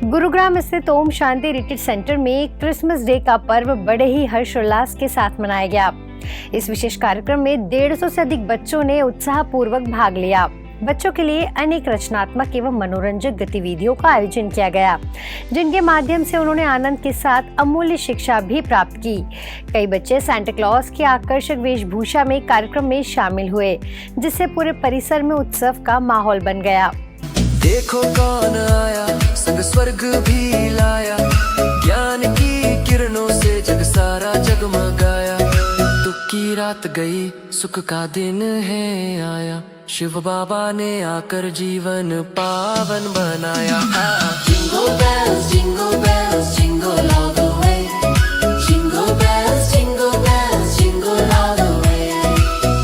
गुरुग्राम स्थित Om Shanti retreat centre में Christmas day का पर्व बड़े ही हर्षोल्लास के साथ मनाया गया। इस विशेष कार्यक्रम में 150 से अधिक बच्चों ने उत्साहपूर्वक भाग लिया। बच्चों के लिए अनेक रचनात्मक एवं मनोरंजक गतिविधियों का आयोजन किया गया, जिनके माध्यम से उन्होंने आनंद के साथ अमूल्य शिक्षा भी प्राप्त की। कई बच्चे सांता क्लॉज की आकर्षक वेशभूषा में कार्यक्रम में शामिल हुए, जिससे पूरे परिसर में उत्सव का माहौल बन गया। देखो कौन आया, संग स्वर्ग भी लाया, ज्ञान की किरणों से जग सारा जगमगाया। दुख की रात गई, सुख का दिन है आया, शिव बाबा ने आकर जीवन पावन बनाया। Jingle bells jingle bells jingle all the way, jingle bells jingle bells jingle all the way,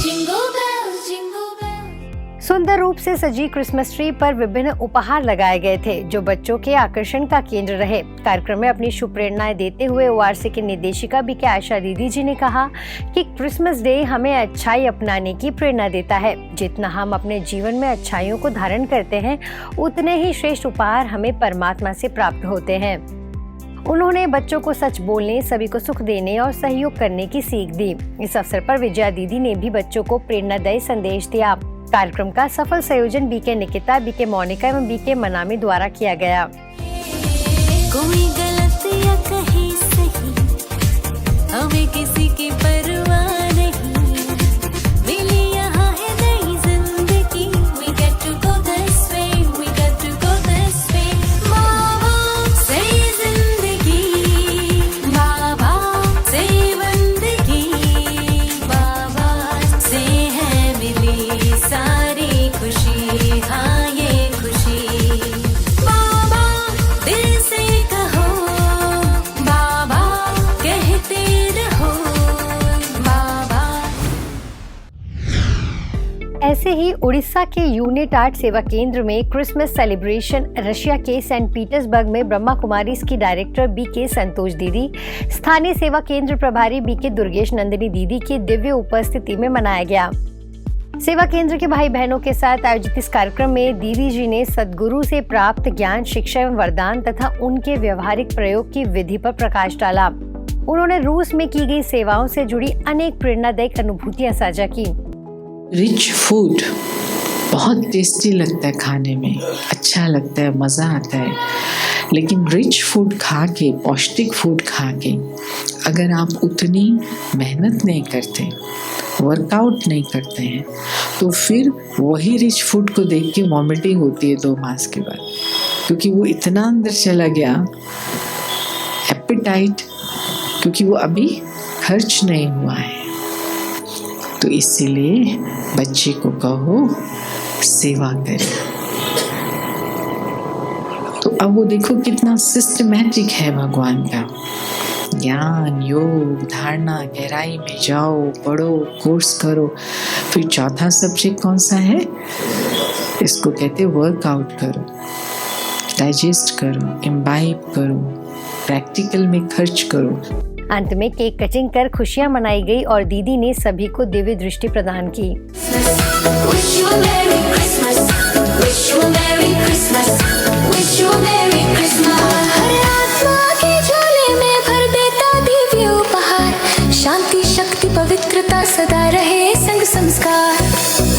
jingle bells jingle bells. सुंदर रूप से सजी क्रिसमस ट्री पर विभिन्न उपहार लगाए गए थे, जो बच्चों के आकर्षण का केंद्र रहे। कार्यक्रम में अपनी शुभ प्रेरणाएं देते हुए ओआरसी की निदेशिका बीके आशा दीदी जी ने कहा कि क्रिसमस डे हमें अच्छाई अपनाने की प्रेरणा देता है। जितना हम अपने जीवन में अच्छाइयों को धारण करते हैं, उतने ही श्रेष्ठ उपहार हमें परमात्मा से प्राप्त होते हैं। उन्होंने बच्चों को सच बोलने, सभी को सुख देने और सहयोग करने की सीख दी। इस अवसर पर विजया दीदी ने भी बच्चों को प्रेरणादायी संदेश दिया। कार्यक्रम का सफल संयोजन बीके निकिता, बीके मोनिका एवं बीके मनामी द्वारा किया गया। कोई गलत या कहीं सही, हमें किसी की परवाह नहीं, मिली यहाँ है नई जिंदगी। We get to go this way, we get to go this way। बाबा से जिंदगी, बाबा से बंदगी, बाबा से है मिली सारी खुशी। हाँ ये खुशी, बाबा दिल से कहो, बाबा कहते रहो, बाबा। ऐसे ही उड़ीसा के यूनिट आर्ट सेवा केंद्र में क्रिसमस सेलिब्रेशन रशिया के सेंट पीटर्सबर्ग में ब्रह्मा कुमारीज की डायरेक्टर बीके संतोष दीदी, स्थानीय सेवा केंद्र प्रभारी बीके दुर्गेश नंदिनी दीदी की दिव्य उपस्थिति में मनाया गया। सेवा केंद्र के भाई बहनों के साथ आयोजित इस कार्यक्रम में दीदी जी ने सद्गुरु से प्राप्त ज्ञान, शिक्षा एवं वरदान तथा उनके व्यवहारिक प्रयोग की विधि पर प्रकाश डाला। उन्होंने रूस में की गई सेवाओं से जुड़ी अनेक प्रेरणादायक अनुभूतियां साझा की। रिच फूड बहुत टेस्टी लगता है, खाने में अच्छा लगता है, मज़ा आता है। लेकिन रिच फूड खा के, पौष्टिक फूड खा के अगर आप उतनी मेहनत नहीं करते, वर्कआउट नहीं करते हैं, तो फिर वही रिच फूड को देख के वॉमिटिंग होती है 2 मास के बाद, क्योंकि वो इतना अंदर चला गया एपेटाइट, क्योंकि वो अभी खर्च नहीं हुआ है। तो इसीलिए बच्चे को कहो सेवा करे। तो अब वो देखो कितना सिस्टमैटिक है भगवान का ज्ञान, योग, धारणा, गहराई में जाओ, पढ़ो, कोर्स करो। फिर चौथा सब्जेक्ट कौन सा है? इसको कहते वर्कआउट करो, डाइजेस्ट करो, इम्बाइब करो, प्रैक्टिकल में खर्च करो। अंत में केक कटिंग कर खुशियां मनाई गई और दीदी ने सभी को दिव्य दृष्टि प्रदान की। Wish you a Merry Christmas, wish you a Merry Christmas, wish you a Merry Christmas। हर आत्मा के झोले में भर देता दिव्य उपहार, शांति, शक्ति, पवित्रता सदा रहे संग संस्कार।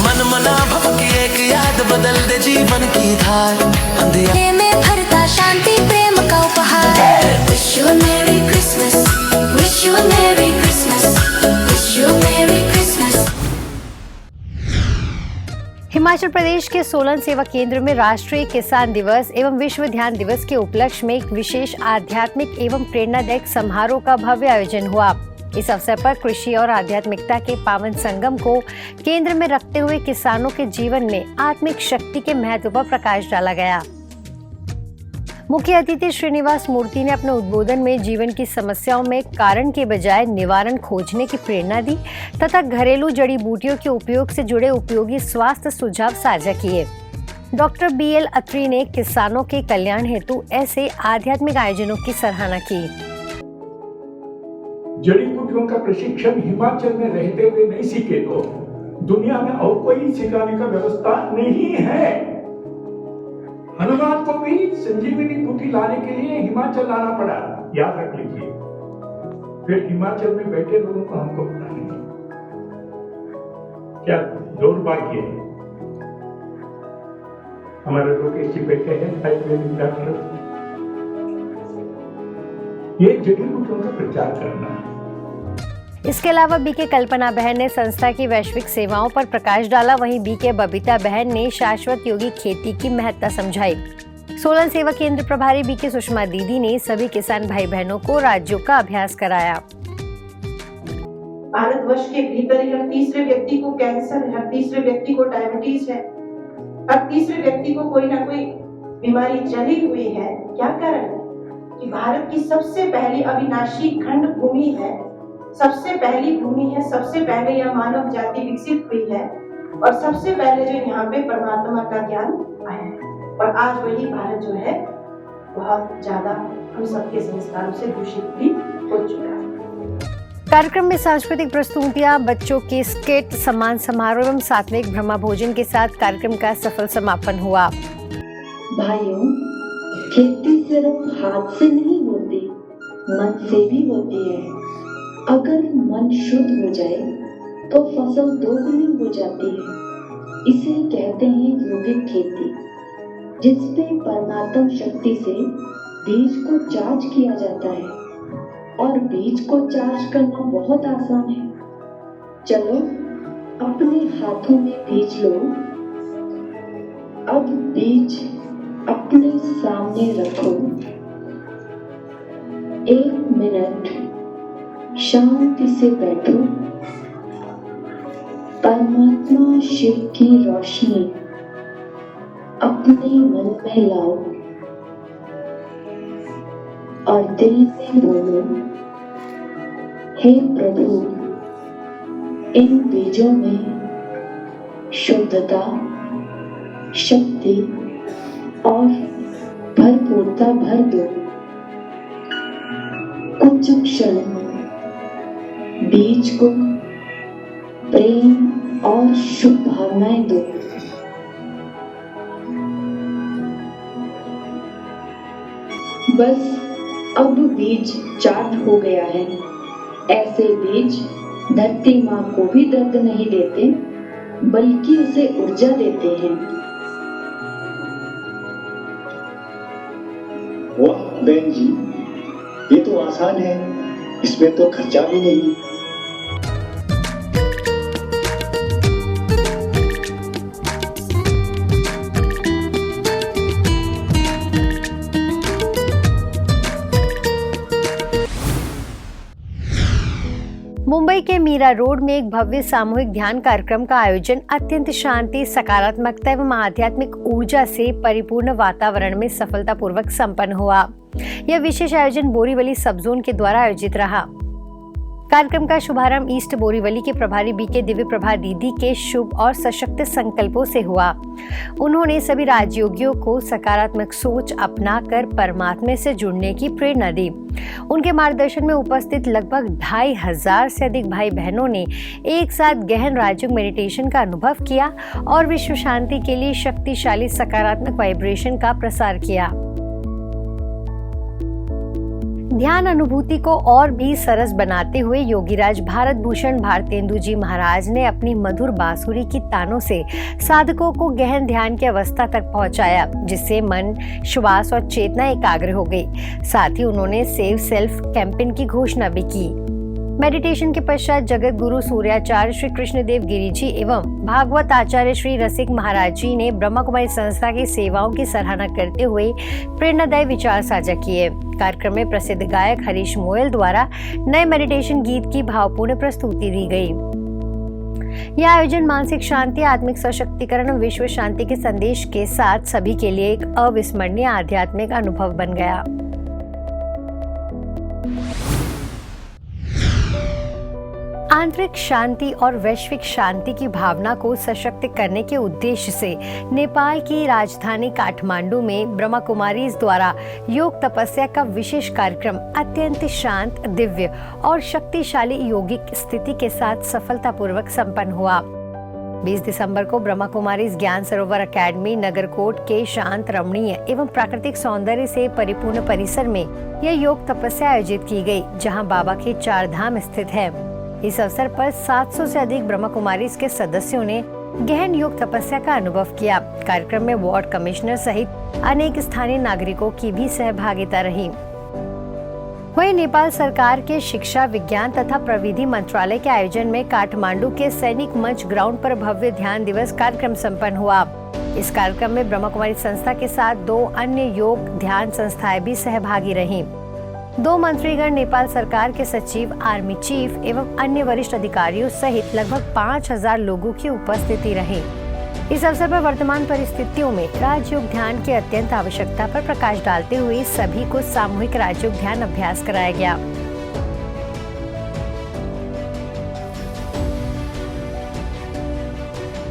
मन मना भव की एक याद बदल दे जीवन की धार, अंधेरे में भरता शांति प्रेम का उपहार। Wish you a Merry Christmas, wish you a Merry Christmas, wish you a Merry Christmas। Himachal Pradesh के सोलन सेवा केंद्र में राष्ट्रीय किसान दिवस एवं विश्व ध्यान दिवस के उपलक्ष्य में एक विशेष आध्यात्मिक एवं प्रेरणादायक समारोह का भव्य आयोजन हुआ। इस अवसर पर कृषि और आध्यात्मिकता के पावन संगम को केंद्र में रखते हुए किसानों के जीवन में आत्मिक शक्ति के महत्व पर प्रकाश डाला गया। मुख्य अतिथि श्रीनिवास मूर्ति ने अपने उद्बोधन में जीवन की समस्याओं में कारण के बजाय निवारण खोजने की प्रेरणा दी तथा घरेलू जड़ी बूटियों के उपयोग से जुड़े उपयोगी स्वास्थ्य सुझाव साझा किए। डॉक्टर BL अत्री ने किसानों के कल्याण हेतु ऐसे आध्यात्मिक आयोजनों की सराहना की। जड़ी बूटियों का प्रशिक्षण हिमाचल में रहते हुए नहीं सीखे तो दुनिया में और कोई सिखाने का व्यवस्था नहीं है। हनुमान को भी संजीवनी बूटी लाने के लिए हिमाचल आना पड़ा, याद रख लीजिए। फिर हिमाचल में बैठे लोगों को हमको पता नहीं क्या दुर्भाग्य है। हमारे लोकेश जी बैठे हैं, आयुर्वेदिक डॉक्टर, ये जड़ी बूटियों का प्रचार करना है। इसके अलावा बीके कल्पना बहन ने संस्था की वैश्विक सेवाओं पर प्रकाश डाला। वहीं बीके बबीता बहन ने शाश्वत योगी खेती की महत्ता समझाई। सोलन सेवा केंद्र प्रभारी बीके सुषमा दीदी ने सभी किसान भाई बहनों को राज्यों का अभ्यास कराया। भारतवर्ष के भीतर ही हर तीसरे व्यक्ति को कैंसर है, हर तीसरे व्यक्ति को डायबिटीज है, हर तीसरे व्यक्ति को कोई ना कोई बीमारी चली हुई है। क्या कारण है कि भारत की सबसे पहली अविनाशी खंड भूमि है, सबसे पहली भूमि है, सबसे पहले यह मानव जाति विकसित हुई है और सबसे पहले जो यहाँ पे परमात्मा का ज्ञान आया है। और आज वही भारत जो है बहुत ज्यादा हम सबके संस्कारों से दूषित भी हो चुका है। कार्यक्रम में सांस्कृतिक प्रस्तुतियां, बच्चों के स्किट, सम्मान समारोह एवं सात्विक ब्रह्मा भोजन के साथ कार्यक्रम का सफल समापन हुआ। भाइयों, खेती सिर्फ हाथ से नहीं होती, मन से भी होती है। अगर मन शुद्ध हो जाए तो फसल दोगुनी हो जाती है। इसे कहते हैं योगिक खेती, जिसमें परमात्मा शक्ति से बीज को चार्ज किया जाता है। और बीज को चार्ज करना बहुत आसान है। चलो अपने हाथों में बीज लो। अब बीज अपने सामने रखो। 1 मिनट शांति से बैठो। परमात्मा शिव की रोशनी अपने मन में लाओ और दिल में बोलो, हे प्रभु, इन बीजों में शुद्धता, शक्ति और भरपूरता भर दो। कुछ क्षण बीज को प्रेम और शुभ भावनाएं दो। बस अब बीज चार्ज हो गया है। ऐसे बीज धरती माँ को भी दर्द नहीं देते, बल्कि उसे ऊर्जा देते हैं। वाह बहन जी, ये तो आसान है, इसमें तो खर्चा भी नहीं। मुंबई के मीरा रोड में एक भव्य सामूहिक ध्यान कार्यक्रम का आयोजन अत्यंत शांति, सकारात्मकता एवं आध्यात्मिक ऊर्जा से परिपूर्ण वातावरण में सफलतापूर्वक संपन्न हुआ। यह विशेष आयोजन बोरीवली सब जोन के द्वारा आयोजित रहा। कार्यक्रम का शुभारंभ ईस्ट बोरीवली के प्रभारी बीके दिव्य प्रभा दीदी के शुभ और सशक्त संकल्पों से हुआ। उन्होंने सभी राजयोगियों को सकारात्मक सोच अपनाकर परमात्मा से जुड़ने की प्रेरणा दी। उनके मार्गदर्शन में उपस्थित लगभग 2500 से अधिक भाई बहनों ने एक साथ गहन राजयोग मेडिटेशन का अनुभव किया और विश्व शांति के लिए शक्तिशाली सकारात्मक वाइब्रेशन का प्रसार किया। ध्यान अनुभूति को और भी सरस बनाते हुए योगीराज भारत भूषण भारतेंदु जी महाराज ने अपनी मधुर बांसुरी की तानों से साधकों को गहन ध्यान की अवस्था तक पहुंचाया, जिससे मन, श्वास और चेतना एकाग्र हो गई। साथ ही उन्होंने सेव सेल्फ कैंपेन की घोषणा भी की। मेडिटेशन के पश्चात जगत गुरु सूर्याचार्य श्री कृष्णदेव गिरी जी एवं भागवत आचार्य श्री रसिक महाराज जी ने ब्रह्मा कुमारी संस्था की सेवाओं की सराहना करते हुए प्रेरणादायी विचार साझा किए। कार्यक्रम में प्रसिद्ध गायक हरीश मोयल द्वारा नए मेडिटेशन गीत की भावपूर्ण प्रस्तुति दी गई। यह आयोजन मानसिक शांति, आत्मिक सशक्तिकरण और विश्व शांति के संदेश के साथ सभी के लिए एक अविस्मरणीय आध्यात्मिक अनुभव बन गया। आंतरिक शांति और वैश्विक शांति की भावना को सशक्त करने के उद्देश्य से नेपाल की राजधानी काठमांडू में ब्रह्मा कुमारीज द्वारा योग तपस्या का विशेष कार्यक्रम अत्यंत शांत, दिव्य और शक्तिशाली योगिक स्थिति के साथ सफलतापूर्वक संपन्न हुआ। 20 दिसंबर को ब्रह्मा कुमारी ज्ञान सरोवर अकेडमी नगरकोट के शांत, रमणीय एवं प्राकृतिक सौंदर्य से परिपूर्ण परिसर में यह योग तपस्या आयोजित की गई, जहां बाबा के 4 धाम स्थित है। इस अवसर पर 700 से अधिक ब्रह्मा कुमारी के सदस्यों ने गहन योग तपस्या का अनुभव किया। कार्यक्रम में वार्ड कमिश्नर सहित अनेक स्थानीय नागरिकों की भी सहभागिता रही। वहीं नेपाल सरकार के शिक्षा, विज्ञान तथा प्रविधि मंत्रालय के आयोजन में काठमांडू के सैनिक मंच ग्राउंड पर भव्य ध्यान दिवस कार्यक्रम संपन्न हुआ। इस कार्यक्रम में ब्रह्मा कुमारी संस्था के साथ 2 अन्य योग ध्यान संस्थाएं भी सहभागी रहीं। 2 मंत्रीगण, नेपाल सरकार के सचिव, आर्मी चीफ एवं अन्य वरिष्ठ अधिकारियों सहित लगभग 5000 लोगों की उपस्थिति रही। इस अवसर पर वर्तमान परिस्थितियों में राजयोग ध्यान की अत्यंत आवश्यकता पर प्रकाश डालते हुए सभी को सामूहिक राजयोग ध्यान अभ्यास कराया गया।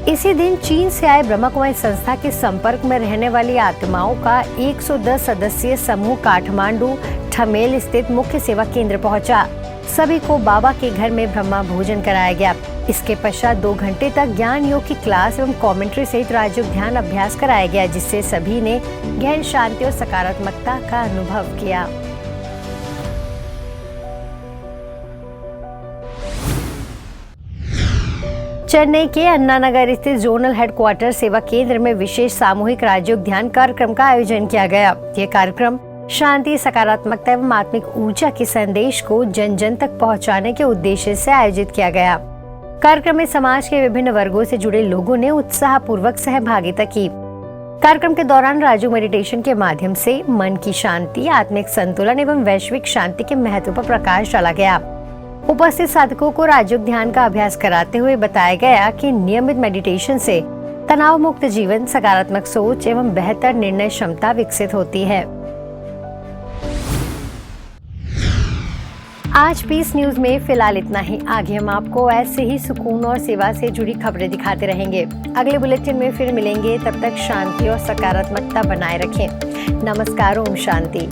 इसी दिन चीन से आए ब्रह्मा कुमारी संस्था के संपर्क में रहने वाली आत्माओं का 110 सदस्यीय समूह काठमांडू ठमेल स्थित मुख्य सेवा केंद्र पहुंचा। सभी को बाबा के घर में ब्रह्मा भोजन कराया गया। इसके पश्चात 2 घंटे तक ज्ञान योग की क्लास एवं कमेंट्री सहित राजयोग ध्यान अभ्यास कराया गया, जिससे सभी ने गहन शांति और सकारात्मकता का अनुभव किया। चेन्नई के अन्ना नगर स्थित जोनल हेडक्वार्टर सेवा केंद्र में विशेष सामूहिक राजयोग ध्यान कार्यक्रम का आयोजन किया गया। यह कार्यक्रम शांति, सकारात्मकता एवं आत्मिक ऊर्जा के संदेश को जन जन तक पहुंचाने के उद्देश्य से आयोजित किया गया। कार्यक्रम में समाज के विभिन्न वर्गों से जुड़े लोगों ने उत्साहपूर्वक सहभागिता की। कार्यक्रम के दौरान राजयोग मेडिटेशन के माध्यम से मन की शांति, आत्मिक संतुलन एवं वैश्विक शांति के महत्व पर प्रकाश डाला गया। उपस्थित साधकों को राजयोग ध्यान का अभ्यास कराते हुए बताया गया कि नियमित मेडिटेशन से तनाव मुक्त जीवन, सकारात्मक सोच एवं बेहतर निर्णय क्षमता विकसित होती है। आज पीस न्यूज में फिलहाल इतना ही। आगे हम आपको ऐसे ही सुकून और सेवा से जुड़ी खबरें दिखाते रहेंगे। अगले बुलेटिन में फिर मिलेंगे, तब तक शांति और सकारात्मकता बनाए रखें। नमस्कार, ओम शांति।